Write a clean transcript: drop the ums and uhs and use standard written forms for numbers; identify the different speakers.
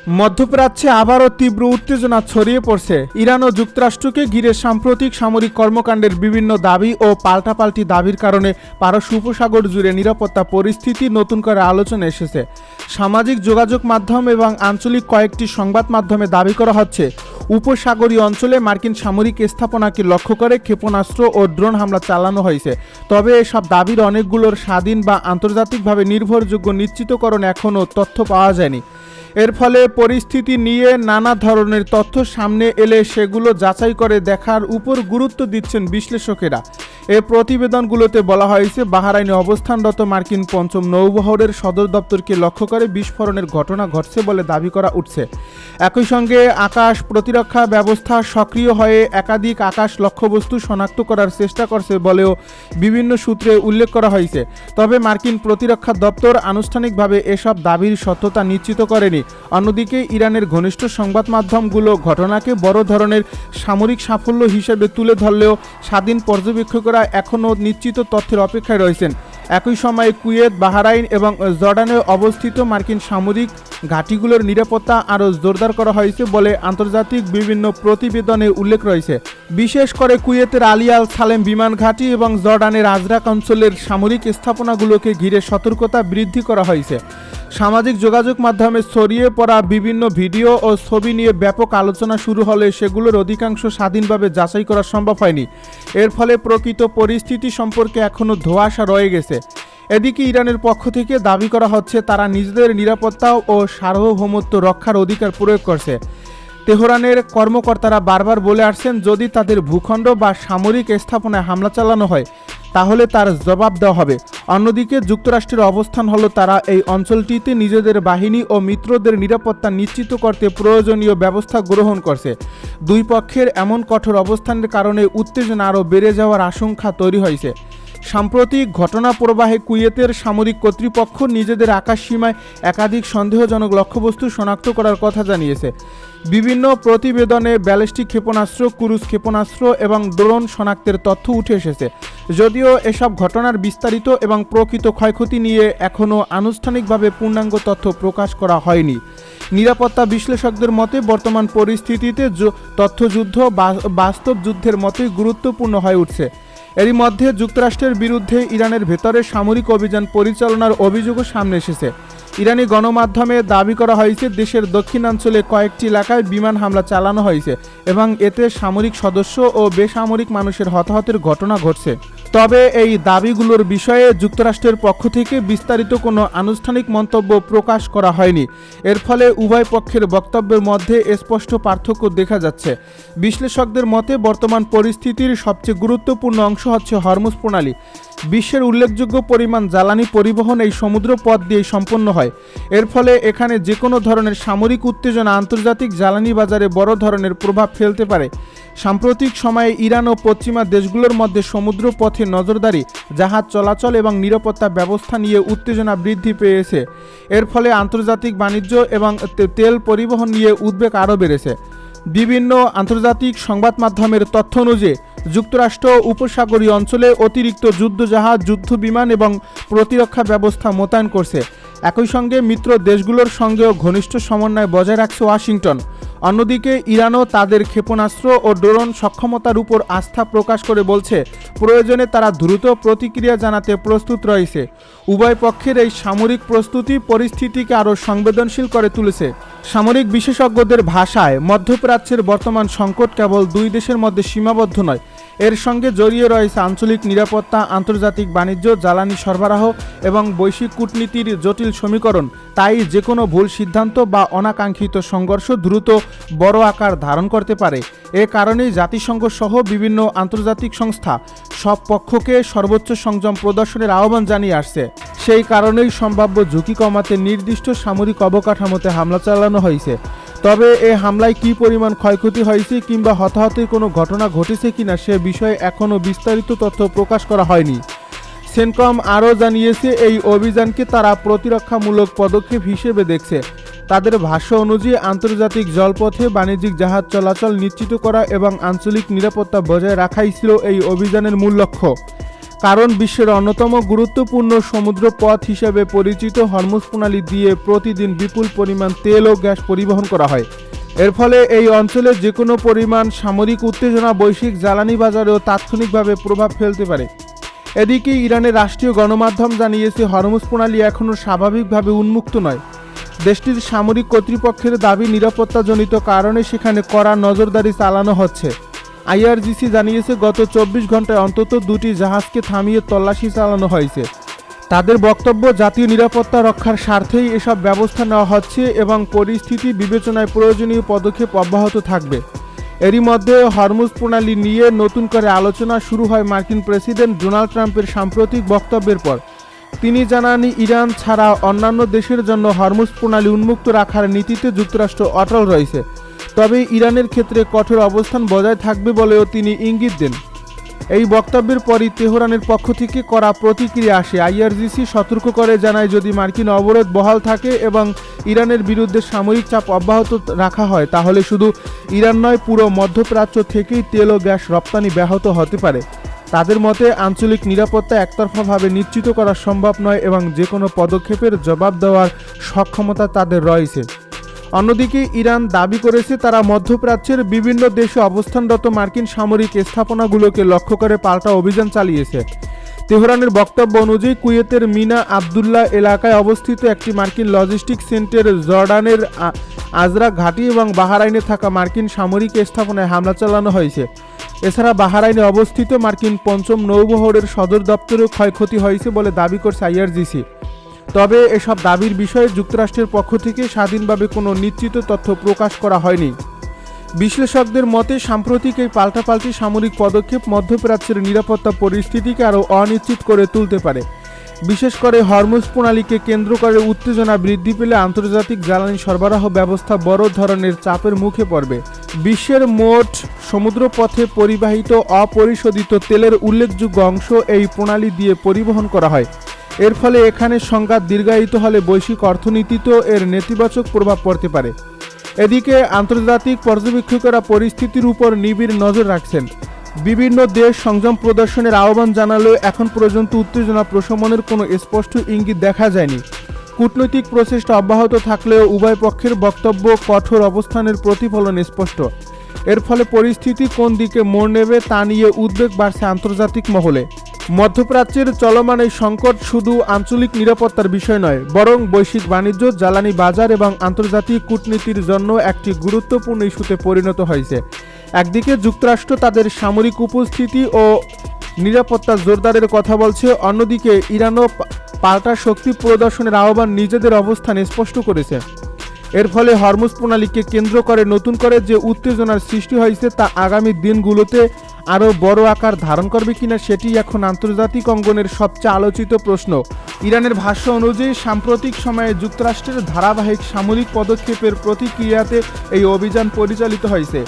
Speaker 1: মধ্যপ্রাচ্যে আবারও তীব্র উত্তেজনা ছড়িয়ে পড়ছে। ইরান ও যুক্তরাষ্ট্রকে ঘিরে সাম্প্রতিক সামরিক কর্মকাণ্ডের বিভিন্ন দাবি ও পাল্টাপাল্টি দাবির কারণে পারস্য উপসাগর জুড়ে নিরাপত্তা পরিস্থিতি নতুন করে আলোচনা এসেছে। সামাজিক যোগাযোগ মাধ্যম এবং আঞ্চলিক কয়েকটি সংবাদ মাধ্যমে দাবি করা হচ্ছে, উপসাগরীয় অঞ্চলে মার্কিন সামরিক স্থাপনাকে লক্ষ্য করে ক্ষেপণাস্ত্র ও ড্রোন হামলা চালানো হয়েছে। তবে এসব দাবির অনেকগুলোর স্বাধীন বা আন্তর্জাতিকভাবে নির্ভরযোগ্য নিশ্চিতকরণ এখনও তথ্য পাওয়া যায়নি। এর ফলে পরিস্থিতি নিয়ে নানা ধরনের তথ্য সামনে এলে সেগুলো যাচাই করে দেখার উপর গুরুত্ব দিচ্ছেন বিশ্লেষকেরা। এ প্রতিবেদনগুলোতে বলা হয়েছে, বাহরাইনে অবস্থানরত মার্কিন পঞ্চম নৌবহরের সদর দপ্তরকে লক্ষ্য করে বিস্ফোরণের ঘটনা ঘটছে বলে দাবি করা উঠছে। একই সঙ্গে আকাশ প্রতিরক্ষা ব্যবস্থা সক্রিয় হয়ে একাধিক আকাশ লক্ষ্যবস্তু শনাক্ত করার চেষ্টা করছে বলেও বিভিন্ন সূত্রে উল্লেখ করা হয়েছে। তবে মার্কিন প্রতিরক্ষা দপ্তর আনুষ্ঠানিকভাবে এসব দাবির সত্যতা নিশ্চিত করেনি। অন্যদিকে ইরানের ঘনিষ্ঠ সংবাদ মাধ্যমগুলো ঘটনাকে বড় ধরনের সামরিক সাফল্য হিসেবে তুলে ধরলেও স্বাধীন পর্যবেক্ষকরা এখনও নিশ্চিত তথ্যের অপেক্ষায় রয়েছেন। একই সময়ে কুয়েত, বাহরাইন এবং জর্ডানে অবস্থিত মার্কিন সামরিক ঘাঁটিগুলোর নিরাপত্তা আরও জোরদার করা হয়েছে বলে আন্তর্জাতিক বিভিন্ন প্রতিবেদনে উল্লেখ রয়েছে। বিশেষ করে কুয়েতের আলী আল সালেম বিমান ঘাঁটি এবং জর্ডানের আজরাক অঞ্চলের সামরিক স্থাপনাগুলোকে ঘিরে সতর্কতা বৃদ্ধি করা হয়েছে। সামাজিক যোগাযোগ মাধ্যমে ছড়িয়ে পড়া বিভিন্ন ভিডিও ও ছবি নিয়ে ব্যাপক আলোচনা শুরু হলে সেগুলোর অধিকাংশ স্বাধীনভাবে যাচাই করা সম্ভব হয়নি। এর ফলে প্রকৃত পরিস্থিতি সম্পর্কে এখনও ধোঁয়াশা রয়ে গেছে। এদিকে ইরানের পক্ষ থেকে দাবি করা হচ্ছে, তারা নিজেদের নিরাপত্তা ও সার্বভৌমত্ব রক্ষার অধিকার প্রয়োগ করছে। তেহরানের কর্মকর্তারা বারবার বলে আসছেন, যদি তাদের ভূখণ্ড বা সামরিক স্থাপনায় হামলা চালানো হয় তাহলে তার জবাব দেওয়া হবে। অন্যদিকে যুক্তরাষ্ট্রের অবস্থান হলো, তারা এই অঞ্চলটিতে নিজেদের বাহিনী ও মিত্রদের নিরাপত্তা নিশ্চিত করতে প্রয়োজনীয় ব্যবস্থা গ্রহণ করছে। দুই পক্ষের এমন কঠোর অবস্থানের কারণে উত্তেজনা আরও বেড়ে যাওয়ার আশঙ্কা তৈরি হয়েছে। সাম্প্রতিক ঘটনা প্রবাহে কুয়েতের সামরিক কর্তৃপক্ষ নিজেদের আকাশ সীমায় একাধিক সন্দেহজনক লক্ষ্যবস্তু শনাক্ত করার কথা জানিয়েছে। বিভিন্ন প্রতিবেদনে ব্যালিস্টিক ক্ষেপণাস্ত্র, ক্রুজ ক্ষেপণাস্ত্র এবং ড্রোন শনাক্তের তথ্য উঠে এসেছে। যদিও এসব ঘটনার বিস্তারিত এবং প্রকৃত ক্ষয়ক্ষতি নিয়ে এখনও আনুষ্ঠানিকভাবে পূর্ণাঙ্গ তথ্য প্রকাশ করা হয়নি। নিরাপত্তা বিশ্লেষকদের মতে বর্তমান পরিস্থিতিতে তথ্যযুদ্ধ বাস্তব যুদ্ধের মতোই গুরুত্বপূর্ণ হয়ে উঠছে। এরই মধ্যে যুক্তরাষ্ট্রের বিরুদ্ধে ইরানের ভেতরে সামরিক অভিযান পরিচালনার অভিযোগও সামনে এসেছে। ইরানি গণমাধ্যমে দাবি করা হয়েছে, দেশের দক্ষিণাঞ্চলে কয়েকটি এলাকায় বিমান হামলা চালানো হয়েছে এবং এতে সামরিক সদস্য ও বেসামরিক মানুষের হতাহতের ঘটনা ঘটছে। তবে এই দাবিগুলোর বিষয়ে যুক্তরাষ্ট্রের পক্ষ থেকে বিস্তারিত কোনো আনুষ্ঠানিক মন্তব্য প্রকাশ করা হয়নি। এর ফলে উভয় পক্ষের বক্তব্যের মধ্যে স্পষ্ট পার্থক্য দেখা যাচ্ছে। বিশ্লেষকদের মতে বর্তমান পরিস্থিতির সবচেয়ে গুরুত্বপূর্ণ অংশ হচ্ছে হরমুজ প্রণালী। বিশ্বের উল্লেখযোগ্য পরিমাণ জ্বালানি পরিবহন এই সমুদ্র পথ দিয়েই সম্পন্ন হয়। এর ফলে এখানে যে কোনো ধরনের সামরিক উত্তেজনা আন্তর্জাতিক জ্বালানি বাজারে বড় ধরনের প্রভাব ফেলতে পারে। সাম্প্রতিক সময়ে ইরান ও পশ্চিমা দেশগুলোর মধ্যে সমুদ্র পথে নজরদারি, জাহাজ চলাচল এবং নিরাপত্তা ব্যবস্থা নিয়ে উত্তেজনা বৃদ্ধি পেয়েছে। এর ফলে আন্তর্জাতিক বাণিজ্য এবং তেল পরিবহন নিয়ে উদ্বেগ আরও বেড়েছে। বিভিন্ন আন্তর্জাতিক সংবাদ মাধ্যমের তথ্য অনুযায়ী যুক্তরাষ্ট্র উপসাগরীয় অঞ্চলে অতিরিক্ত যুদ্ধজাহাজ, যুদ্ধবিমান এবং প্রতিরক্ষা ব্যবস্থা মোতায়েন করছে। একই সঙ্গে মিত্র দেশগুলোর সঙ্গেও ঘনিষ্ঠ সমন্বয় বজায় রাখছে ওয়াশিংটন। অন্যদিকে ইরানও তাদের ক্ষেপণাস্ত্র ও ড্রোন সক্ষমতার উপর আস্থা প্রকাশ করে বলছে, প্রয়োজনে তারা দ্রুত প্রতিক্রিয়া জানাতে প্রস্তুত রয়েছে। উভয় পক্ষের এই সামরিক প্রস্তুতি পরিস্থিতিকে আরও সংবেদনশীল করে তুলেছে। সামরিক বিশেষজ্ঞদের ভাষায় মধ্যপ্রাচ্যের বর্তমান সংকট কেবল দুই দেশের মধ্যে সীমাবদ্ধ নয়, এর সঙ্গে জড়িয়ে রয়েছে আঞ্চলিক নিরাপত্তা, আন্তর্জাতিক বাণিজ্য, জ্বালানি সরবরাহ এবং বৈশ্বিক কূটনীতির জটিল সমীকরণ। তাই যে কোনো ভুল সিদ্ধান্ত বা অনাকাঙ্ক্ষিত সংঘর্ষ দ্রুত বড় আকার ধারণ করতে পারে। এ কারণেই জাতিসংঘ সহ বিভিন্ন আন্তর্জাতিক সংস্থা সব পক্ষকে সর্বোচ্চ সংযম প্রদর্শনের আহ্বান জানিয়ে আসছে। সেই কারণেই সম্ভাব্য ঝুঁকি কমাতে নির্দিষ্ট সামরিক অবকাঠামোতে হামলা চালানো হয়েছে। তবে এ হামলায় কী পরিমাণ ক্ষয়ক্ষতি হয়েছে কিংবা হতাহতের কোনো ঘটনা ঘটেছে কিনা সে বিষয়ে এখনও বিস্তারিত তথ্য প্রকাশ করা হয়নি। সেন্টকম আরও জানিয়েছে, এই অভিযানকে তারা প্রতিরক্ষামূলক পদক্ষেপ হিসেবে দেখছে। তাদের ভাষ্য অনুযায়ী আন্তর্জাতিক জলপথে বাণিজ্যিক জাহাজ চলাচল নিশ্চিত করা এবং আঞ্চলিক নিরাপত্তা বজায় রাখাই ছিল এই অভিযানের মূল লক্ষ্য। কারণ বিশ্বের অন্যতম গুরুত্বপূর্ণ সমুদ্র পথ হিসেবে পরিচিত হরমুজ প্রণালী দিয়ে প্রতিদিন বিপুল পরিমাণ তেল ও গ্যাস পরিবহন করা হয়। এর ফলে এই অঞ্চলে যে কোনো পরিমাণ সামরিক উত্তেজনা বৈশ্বিক জ্বালানি বাজারেও তাৎক্ষণিকভাবে প্রভাব ফেলতে পারে। এদিকে ইরানের রাষ্ট্রীয় গণমাধ্যম জানিয়েছে হরমুজ প্রণালী এখনও স্বাভাবিকভাবে উন্মুক্ত নয়। দেশটির সামরিক কর্তৃপক্ষের দাবি নিরাপত্তাজনিত কারণে সেখানে কড়া নজরদারি চালানো হচ্ছে। আইআরজিসি জানিয়েছে গত 24 ঘন্টায় অন্তত 2টি জাহাজকে থামিয়ে তল্লাশি চালানো হয়েছে। তাদের বক্তব্য, জাতীয় নিরাপত্তা রক্ষার স্বার্থেই এসব ব্যবস্থা নেওয়া হচ্ছে এবং পরিস্থিতি বিবেচনায় প্রয়োজনীয় পদক্ষেপ অব্যাহত থাকবে। এরই মধ্যে হরমুজ প্রণালী নিয়ে নতুন করে আলোচনা শুরু হয় মার্কিন প্রেসিডেন্ট ডোনাল্ড ট্রাম্পের সাম্প্রতিক বক্তব্যের পর। তিনি জানান, ইরান ছাড়া অন্যান্য দেশের জন্য হরমুজ প্রণালী উন্মুক্ত রাখার নীতিতে যুক্তরাষ্ট্র অটল রয়েছে, তবে ইরানের ক্ষেত্রে কঠোর অবস্থান বজায় থাকবে বলেও তিনি ইঙ্গিত দেন। এই বক্তব্যের পরই তেহরানের পক্ষ থেকে কড়া প্রতিক্রিয়া আসে। আইআরজিসি সতর্ক করে জানায়, যদি মার্কিন অবরোধ বহাল থাকে এবং ইরানের বিরুদ্ধে সামরিক চাপ অব্যাহত রাখা হয় তাহলে শুধু ইরান নয়, পুরো মধ্যপ্রাচ্য থেকেই তেল ও গ্যাস রপ্তানি ব্যাহত হতে পারে। তাদের মতে আঞ্চলিক নিরাপত্তা একতরফাভাবে নিশ্চিত করা সম্ভব নয় এবং যে কোনো পদক্ষেপের জবাব দেওয়ার সক্ষমতা তাদের রয়েছে। অন্যদিকে ইরান দাবি করেছে তারা মধ্যপ্রাচ্যের বিভিন্ন দেশে অবস্থানরত মার্কিন সামরিক স্থাপনাগুলোকে লক্ষ্য করে পাল্টা অভিযান চালিয়েছে। তেহরানের বক্তব্য অনুযায়ী কুয়েতের মিনা আবদুল্লাহ এলাকায় অবস্থিত একটি মার্কিন লজিস্টিক সেন্টার, জর্ডানের আজরাক ঘাঁটি এবং বাহরাইনে থাকা মার্কিন সামরিক স্থাপনায় হামলা চালানো হয়েছে। এছাড়া বাহরাইনে অবস্থিত মার্কিন ৫ম নৌবহরের সদর দপ্তরেও ক্ষয়ক্ষতি হয়েছে বলে দাবি করছে আইআরজিসি। তবে এসব দাবির বিষয়ে যুক্তরাষ্ট্রের পক্ষ থেকে স্বাধীনভাবে কোনো নিশ্চিত তথ্য প্রকাশ করা হয়নি। বিশ্লেষকদের মতে সাম্প্রতিক এই পাল্টাপাল্টি সামরিক পদক্ষেপ মধ্যপ্রাচ্যের নিরাপত্তা পরিস্থিতিকে আরও অনিশ্চিত করে তুলতে পারে। বিশেষ করে হরমুজ প্রণালীকে কেন্দ্র করে উত্তেজনা বৃদ্ধি পেলে আন্তর্জাতিক জ্বালানি সরবরাহ ব্যবস্থা বড় ধরনের চাপের মুখে পড়বে। বিশ্বের মোট সমুদ্রপথে পরিবাহিত অপরিশোধিত তেলের উল্লেখযোগ্য অংশ এই প্রণালী দিয়ে পরিবহন করা হয়। এর ফলে এখানে সংঘাত দীর্ঘায়িত হলে বৈশ্বিক অর্থনীতিতেও এর নেতিবাচক প্রভাব পড়তে পারে। এদিকে আন্তর্জাতিক পর্যবেক্ষকেরা পরিস্থিতির উপর নিবিড় নজর রাখছেন। বিভিন্ন দেশ সংযম প্রদর্শনের আহ্বান জানালেও এখন পর্যন্ত উত্তেজনা প্রশমনের কোনো স্পষ্ট ইঙ্গিত দেখা যায়নি। কূটনৈতিক প্রচেষ্টা অব্যাহত থাকলেও উভয় পক্ষের বক্তব্য কঠোর অবস্থানের প্রতিফলন স্পষ্ট। এর ফলে পরিস্থিতি কোন দিকে মোড় নেবে তা নিয়ে উদ্বেগ বাড়ছে আন্তর্জাতিক মহলে। মধ্যপ্রাচ্যের চলমান এই সংকট শুধু আঞ্চলিক নিরাপত্তার বিষয় নয়, বরং বৈশ্বিক বাণিজ্য, জ্বালানি বাজার এবং আন্তর্জাতিক কূটনীতির জন্য একটি গুরুত্বপূর্ণ ইস্যুতে পরিণত হয়েছে। একদিকে যুক্তরাষ্ট্র তাদের সামরিক উপস্থিতি ও নিরাপত্তা জোরদারের কথা বলছে, অন্যদিকে ইরানও পাল্টা শক্তি প্রদর্শনের আহ্বান নিজেদের অবস্থান স্পষ্ট করেছে। এর ফলে হরমুজ প্রণালীকে কেন্দ্র করে নতুন করে যে উত্তেজনার সৃষ্টি হয়েছে তা আগামী দিনগুলোতে আরও বড় আকার ধারণ করবে কিনা সেটি এখন আন্তর্জাতিক অঙ্গনের সবচেয়ে আলোচিত প্রশ্ন। ইরানের ভাষ্য অনুযায়ী সাম্প্রতিক সময়ে যুক্তরাষ্ট্রের ধারাবাহিক সামরিক পদক্ষেপের প্রতিক্রিয়াতে এই অভিযান পরিচালিত হয়েছে।